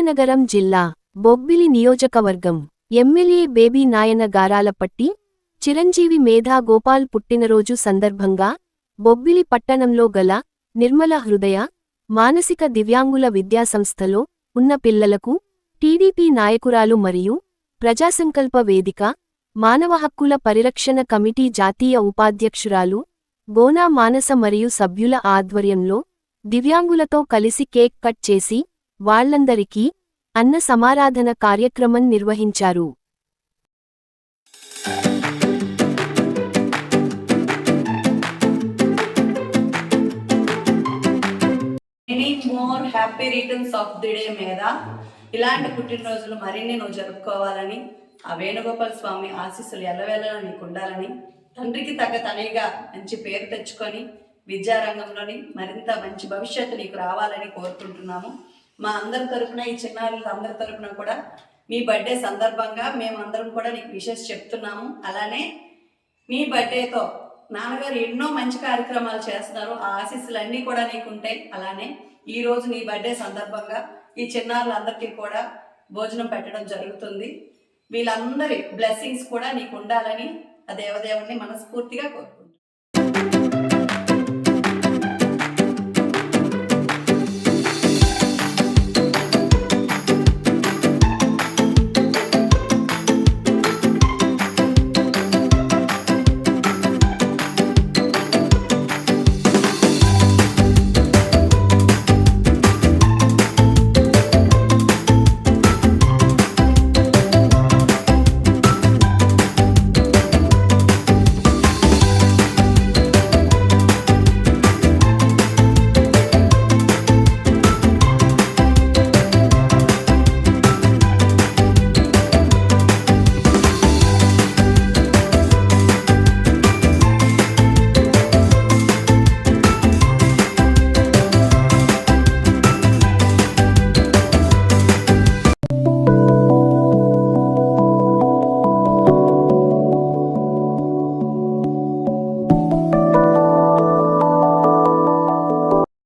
విజయనగరం జిల్లా బొబ్బిలి నియోజకవర్గం MLA baby నాయన గారాలపట్టి చిరంజీవి మేధా గోపాల్ పుట్టినరోజు సందర్భంగా బొబ్బిలి పట్టణంలో గల నిర్మల హృదయ మానసిక దివ్యాంగుల విద్యాసంస్థలో ఉన్న పిల్లలకు టీడీపీ నాయకురాలు మరియు ప్రజాసంకల్ప వేదిక మానవ హక్కుల పరిరక్షణ కమిటీ జాతీయ ఉపాధ్యక్షురాలు గోనా మానస మరియు సభ్యుల ఆధ్వర్యంలో దివ్యాంగులతో కలిసి కేక్ కట్ చేసి వాళ్లందరికీ అన్న సమారాధన కార్యక్రమం నిర్వహించారు. Many more happy returns of the day మీద ఇలాంటి పుట్టినరోజులు మరిన్ని నువ్వు జరుపుకోవాలని, ఆ వేణుగోపాల స్వామి ఆశీస్సులు ఎల్లవేళలా నీకు ఉండాలని, తండ్రికి తగ్గ తనయ్యగా మంచి పేరు తెచ్చుకొని విద్యారంగంలోని మరింత మంచి భవిష్యత్తు నీకు రావాలని కోరుకుంటున్నాము. మా అందరి తరపున, ఈ చిన్నారుల అందరి తరపున కూడా మీ బర్త్డే సందర్భంగా మేమందరం కూడా నీకు విషెస్ చెప్తున్నాము. అలానే మీ బర్త్డేతో నాన్నగారు ఎన్నో మంచి కార్యక్రమాలు చేస్తున్నారు, ఆ ఆశీస్సులన్నీ కూడా నీకు ఉంటాయి. అలానే ఈరోజు నీ బర్త్డే సందర్భంగా ఈ చిన్నారులందరికీ కూడా భోజనం పెట్టడం జరుగుతుంది. వీళ్ళందరి బ్లెస్సింగ్స్ కూడా నీకు ఉండాలని ఆ దేవదేవుని మనస్ఫూర్తిగా కోరుకుంటున్నాను.